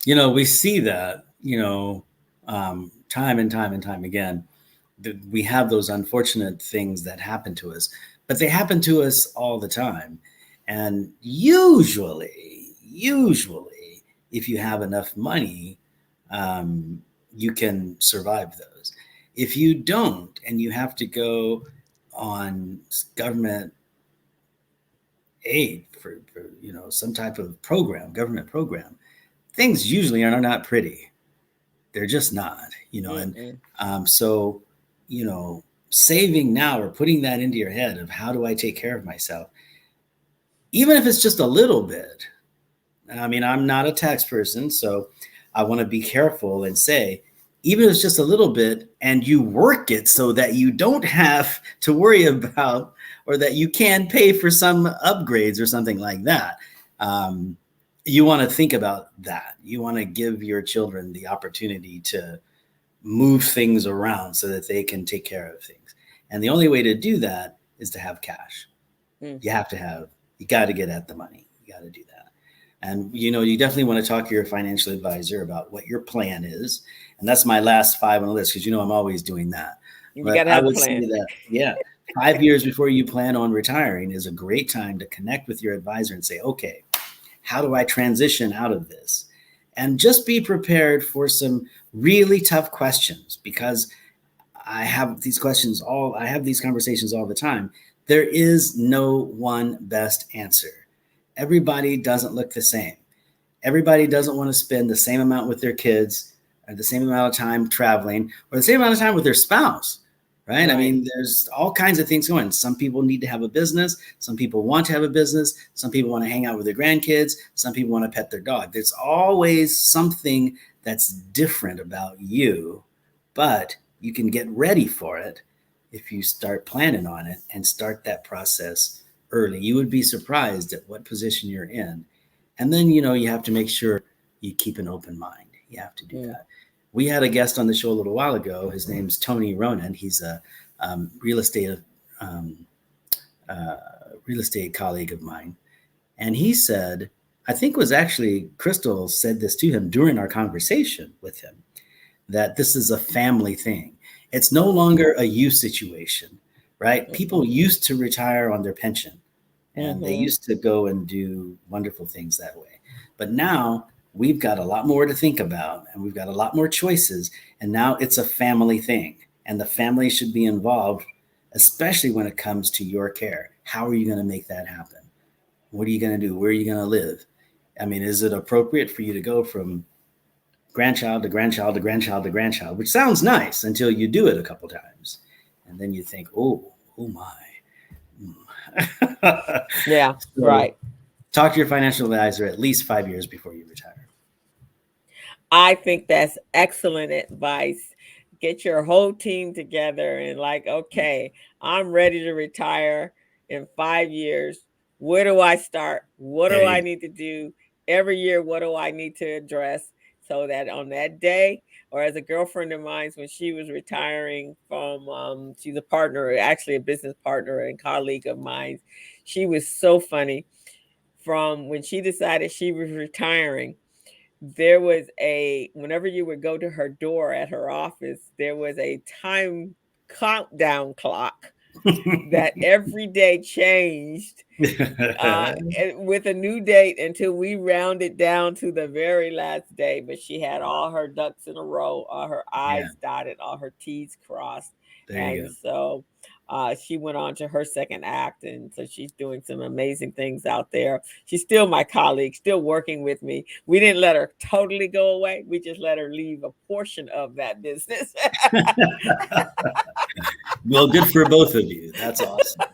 Yeah, we see that, time and time again. We have those unfortunate things that happen to us, but they happen to us all the time. And usually, if you have enough money, you can survive those. If you don't, and you have to go on government aid for some type of government program, things usually are not pretty. They're just not, and so, saving now, or putting that into your head of how do I take care of myself, even if it's just a little bit. I mean, I'm not a tax person, so I want to be careful and say, even if it's just a little bit, and you work it so that you don't have to worry about, or that you can pay for some upgrades or something like that. You want to think about that. You want to give your children the opportunity to move things around so that they can take care of things. And the only way to do that is to have cash. You got to get at the money. You got to do that. And, you definitely want to talk to your financial advisor about what your plan is. And that's my last 5 on the list, because, I'm always doing that. You got to have a plan. Say that, 5 years before you plan on retiring is a great time to connect with your advisor and say, okay, how do I transition out of this? And just be prepared for some really tough questions, because I have these conversations all the time. There is no one best answer. Everybody doesn't look the same. Everybody doesn't want to spend the same amount with their kids, or the same amount of time traveling, or the same amount of time with their spouse, right? I mean, there's all kinds of things going. Some people need to have a business. Some people want to have a business. Some people want to hang out with their grandkids. Some people want to pet their dog. There's always something that's different about you, but you can get ready for it if you start planning on it and start that process early. You would be surprised at what position you're in. And then, you have to make sure you keep an open mind. You have to do that. We had a guest on the show a little while ago. His name's Tony Ronan. He's a real estate colleague of mine. And he said, I think it was actually Crystal said this to him during our conversation with him, that this is a family thing. It's no longer a you situation, right? People used to retire on their pension, and they used to go and do wonderful things that way. But now we've got a lot more to think about, and we've got a lot more choices. And now it's a family thing, and the family should be involved, especially when it comes to your care. How are you going to make that happen? What are you going to do? Where are you going to live? I mean, is it appropriate for you to go from grandchild to grandchild to grandchild to grandchild, which sounds nice until you do it a couple times. And then you think, oh my. Right. Talk to your financial advisor at least 5 years before you retire. I think that's excellent advice. Get your whole team together and okay, I'm ready to retire in 5 years. Where do I start? What do I need to do every year? What do I need to address? So that on that day, or as a girlfriend of mine, when she was retiring from, she's a partner, actually a business partner and colleague of mine. She was so funny. From when she decided she was retiring, there was whenever you would go to her door at her office, there was a time countdown clock that every day changed with a new date until we rounded down to the very last day. But she had all her ducks in a row, all her I's dotted, all her T's crossed. So she went on to her second act. And so she's doing some amazing things out there. She's still my colleague, still working with me. We didn't let her totally go away. We just let her leave a portion of that business. Well, good for both of you. That's awesome.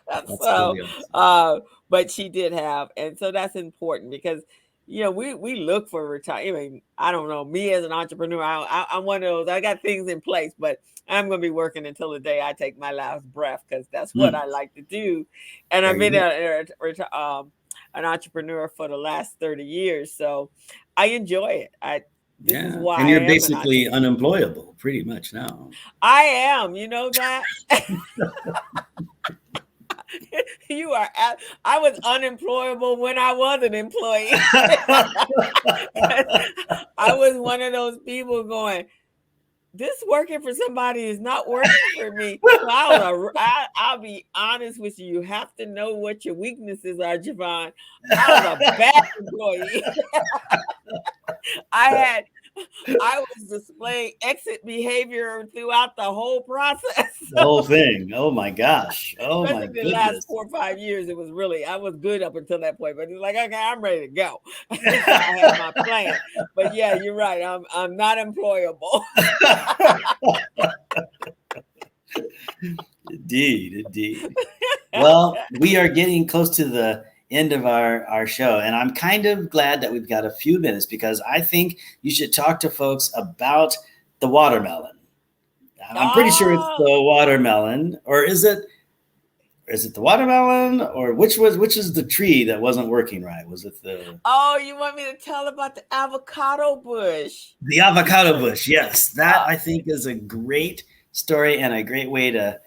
That's really awesome. But she did have, and so that's important because, we look for retirement. I mean, I don't know, me as an entrepreneur, I'm one of those, I got things in place, but I'm going to be working until the day I take my last breath, because that's what I like to do. And I've been an entrepreneur for the last 30 years. So I enjoy it. This is why. And you're basically unemployable pretty much now. I am, you know that? You are. I was unemployable when I was an employee. I was one of those people going, this working for somebody is not working for me. So I'll be honest with you. You have to know what your weaknesses are, Jevon. I was a bad employee. I was displaying exit behavior throughout the whole process. The whole thing. Oh my gosh. Oh my goodness. The last 4 or 5 years, it was really, I was good up until that point, but it's like, okay, I'm ready to go. I had my plan. But yeah, you're right. I'm not employable. Indeed. Well, we are getting close to the end of our show, and I'm kind of glad that we've got a few minutes, because I think you should talk to folks about the watermelon. I'm pretty sure it's the watermelon, or is it is it the watermelon, or which is the tree that wasn't working right? Was it the Oh, you want me to tell about the avocado bush? avocado bush? Yes, that Uh, I think is a great story and a great way to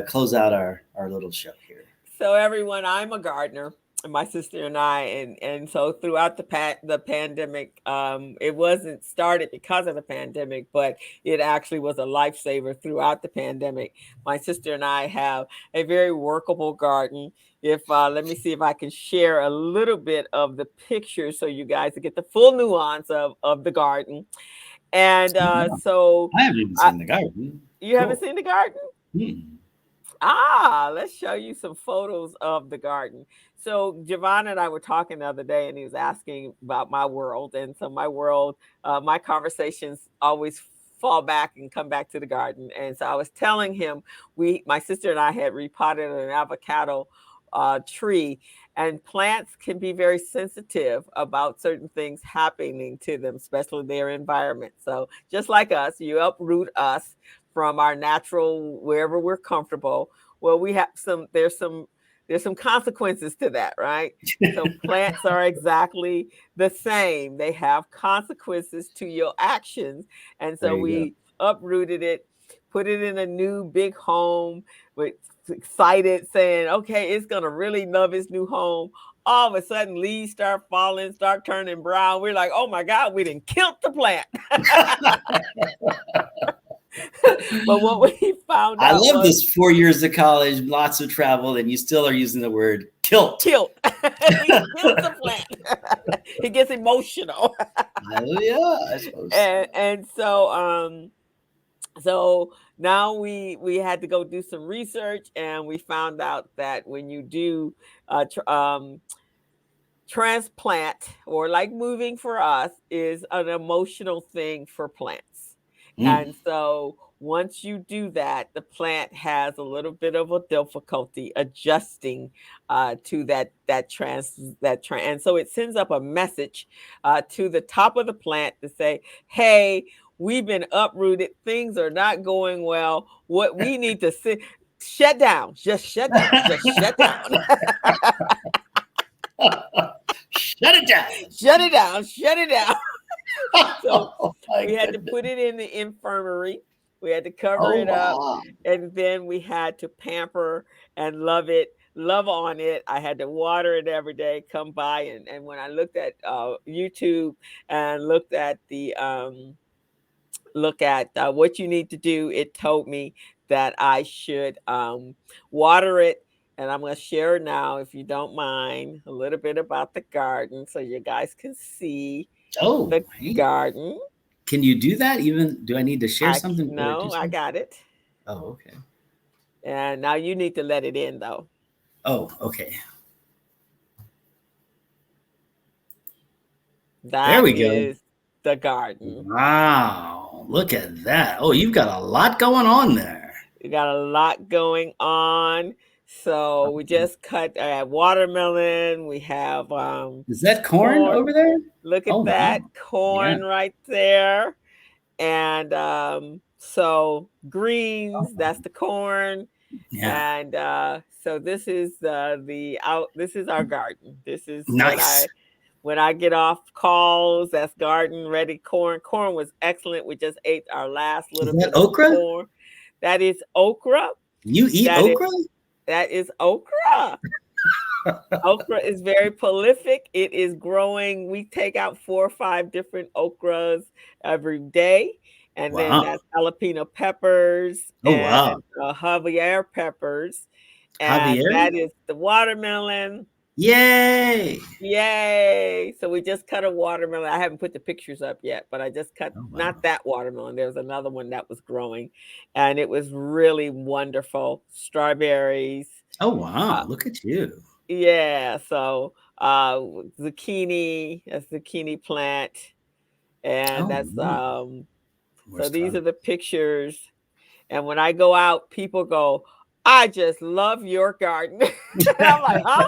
close out our little show here. So everyone, I'm a gardener, and my sister and I, and so throughout the pandemic, it wasn't started because of the pandemic, but it actually was a lifesaver throughout the pandemic. My sister and I have a very workable garden. If let me see if I can share a little bit of the picture so you guys get the full nuance of the garden. And Yeah. so I haven't even I, seen the garden. you haven't Cool. seen the garden? Let's show you some photos of the garden. So Jevon and I were talking the other day, and he was asking about my world. And so my world, my conversations always fall back and come back to the garden. And so I was telling him, my sister and I had repotted an avocado tree, and plants can be very sensitive about certain things happening to them, especially their environment. So just like us, you uproot us from our natural wherever we're comfortable. Well, we have there's some consequences to that, right? So plants are exactly the same. They have consequences to your actions. And There so you go. we uprooted it, put it in a new big home, with excited saying, okay, it's gonna really love its new home. All of a sudden leaves start falling, start turning brown. We're like, oh my God, we didn't kill the plant. But what we found I out love was this 4 years of college, lots of travel, and you still are using the word kilt. killed. We killed the plant. He gets emotional. Yeah, I suppose. And so now we had to go do some research, and we found out that when you do transplant, or like moving for us, is an emotional thing for plants. And so once you do that, the plant has a little bit of a difficulty adjusting to and so it sends up a message to the top of the plant to say, hey, we've been uprooted, things are not going well, what we need to shut down, just shut down, just shut down. Shut it down. Shut it down, shut it down. So Oh, we had to goodness. put it in the infirmary. We had to cover Oh, it up, wow. and then we had to pamper and love on it. I had to water it every day, come by. And when I looked at YouTube and looked at what you need to do, it told me that I should water it. And I'm going to share now, if you don't mind, a little bit about the garden so you guys can see Oh, the hey. garden. Can you do that? Even do I need to share something? No, I got it. Oh, okay. And now you need to let it in, though. Oh, okay. There That we go. is the garden. Wow. Look at that. Oh, you've got a lot going on there. We got a lot going on. So we just cut watermelon. We have Is that corn over there? Look Oh, at that wow. corn right there. And so greens, that's the corn. Yeah. And so this is this is our garden. This is Nice. when I get off calls, that's garden ready corn. Corn was excellent. We just ate our last little Is that bit of okra? corn. That is okra. You eat okra? That is okra. Okra is very prolific. It is growing. We take out 4 or 5 different okras every day. And then Wow. that's jalapeno peppers Oh, wow. and Javier peppers. And Javier? that is the watermelon. Yay. Yay. So we just cut a watermelon. I haven't put the pictures up yet, but I just cut not that watermelon. There was another one that was growing, and it was really wonderful. Strawberries. Oh, wow. Look at you. Yeah. So zucchini, a zucchini plant. And that's so these are the pictures. And when I go out, people go, I just love your garden. I'm like, huh?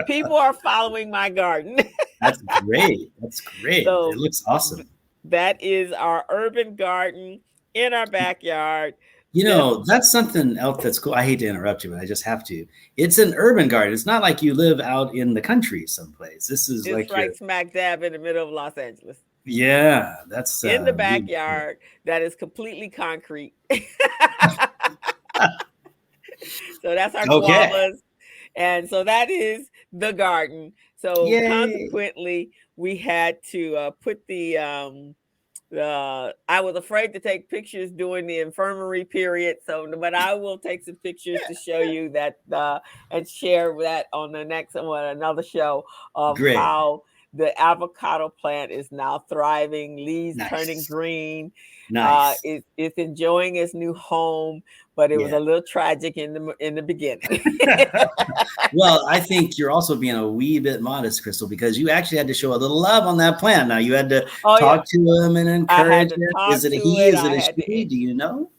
People are following my garden. That's great. That's great. So it looks awesome. That is our urban garden in our backyard. You know, that's something else that's cool. I hate to interrupt you, but I just have to. It's an urban garden. It's not like you live out in the country someplace. This is It's like your, right smack dab in the middle of Los Angeles. yeah, that's In the really cool. backyard that is completely concrete. So that's our Okay. guavas. And so that is the garden. So Yay. consequently, we had to put I was afraid to take pictures during the infirmary period. So, but I will take some pictures to show you that and share that on the next one, another show of Great. how the avocado plant is now thriving, leaves turning Nice. green. Nice. It's enjoying its new home, but it was Yeah. a little tragic in the beginning. Well, I think you're also being a wee bit modest, Crystal, because you actually had to show a little love on that plant. Now you had to talk to him and I had encourage to him. Is talk it a to he? it. Is it I a had to, she? Do you know?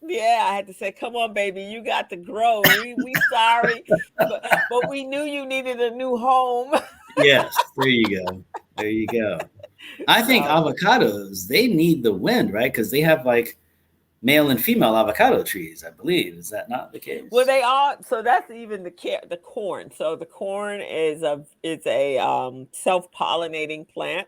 yeah, I had to say, "Come on, baby, you got to grow. We sorry, but we knew you needed a new home." Yes. There you go. There you go. I think So, avocados, they need the wind, right? Because they have like male and female avocado trees, I believe. Is that not the case? well, they are. So that's even the corn. So the corn is a self-pollinating plant,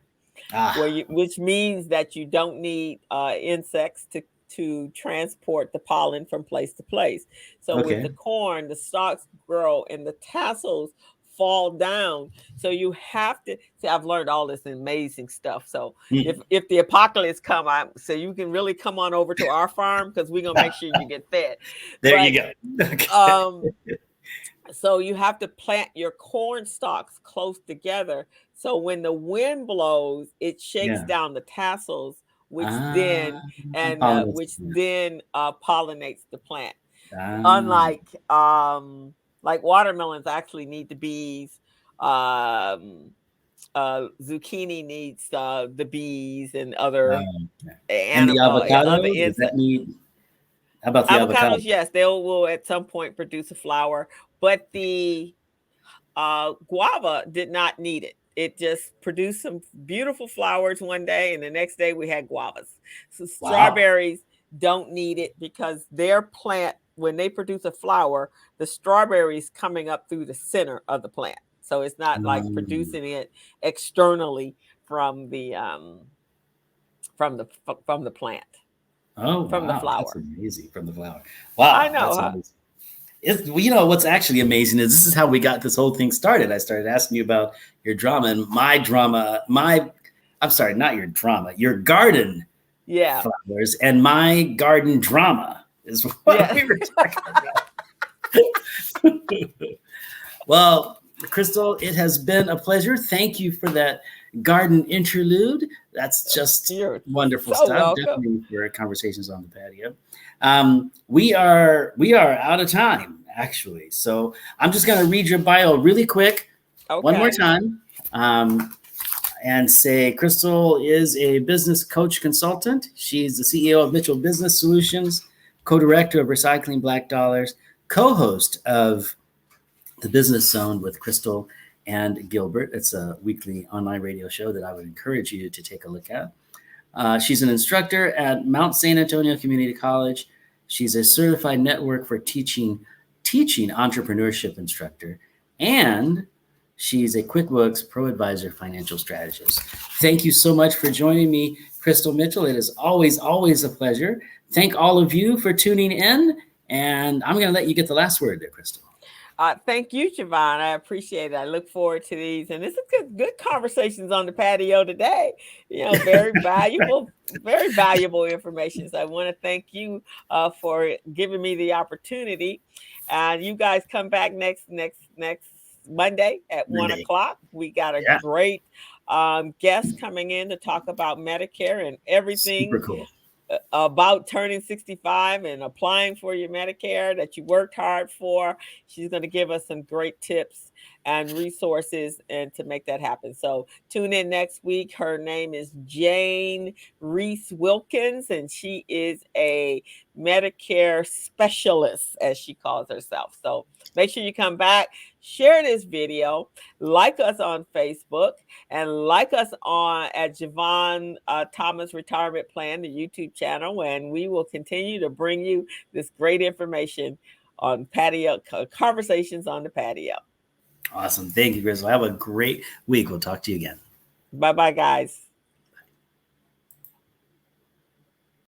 which means that you don't need insects to transport the pollen from place to place. So with the Okay. corn, the stalks grow and the tassels fall down. So you have to see. I've learned all this amazing stuff. So if the apocalypse come, so you can really come on over to our farm because we're gonna make sure you get fed. There you go. Okay. So you have to plant your corn stalks close together. So when the wind blows, it shakes down the tassels, which then pollinates the plant. Unlike like watermelons actually need the bees. Zucchini needs the bees and other and the other avocado, does that insects. need? How about the avocado? Avocados, yes, they will at some point produce a flower, but the guava did not need it. It just produced some beautiful flowers one day, and the next day we had guavas. So strawberries don't need it because their plant, when they produce a flower, the strawberries coming up through the center of the plant. So it's not like producing it externally from the plant. Oh, from the flower. That's amazing. From the flower. Wow. I know. That's amazing. You know, what's actually amazing is this is how we got this whole thing started. I started asking you about your drama and my drama. I'm sorry, not your drama, your garden flowers and my garden drama is what we were talking about. Well, Crystal, it has been a pleasure. Thank you for that garden interlude. That's just wonderful stuff. Welcome. Definitely for conversations on the patio. We are out of time, actually. So I'm just going to read your bio really quick one more time and say Crystal is a business coach consultant. She's the CEO of Mitchell Business Solutions, co-director of Recycling Black Dollars, co-host of The Business Zone with Crystal and Gilbert. It's a weekly online radio show that I would encourage you to take a look at. She's an instructor at Mount San Antonio Community College. She's a certified network for teaching entrepreneurship instructor, and she's a QuickBooks Pro Advisor financial strategist. Thank you so much for joining me, Crystal Mitchell. It is always a pleasure. Thank all of you for tuning in, and I'm going to let you get the last word there, Crystal. Thank you, Jevon. I appreciate it. I look forward to these, and this is good conversations on the patio today. You know, very valuable information. So I want to thank you for giving me the opportunity. And you guys come back next Monday at 1:00. We got a great guest coming in to talk about Medicare and everything. Super cool. About turning 65 and applying for your Medicare that you worked hard for. She's going to give us some great tips and resources and to make that happen. So tune in next week. Her name is Jane Reese Wilkins, and she is a Medicare specialist, as she calls herself. So make sure you come back. share this video, like us on Facebook, and like us on at Jevon Thomas Retirement Plan, the YouTube channel, and we will continue to bring you this great information on patio conversations on the patio. Awesome. Thank you, Crystal. Have a great week. We'll talk to you again. Bye-bye, guys.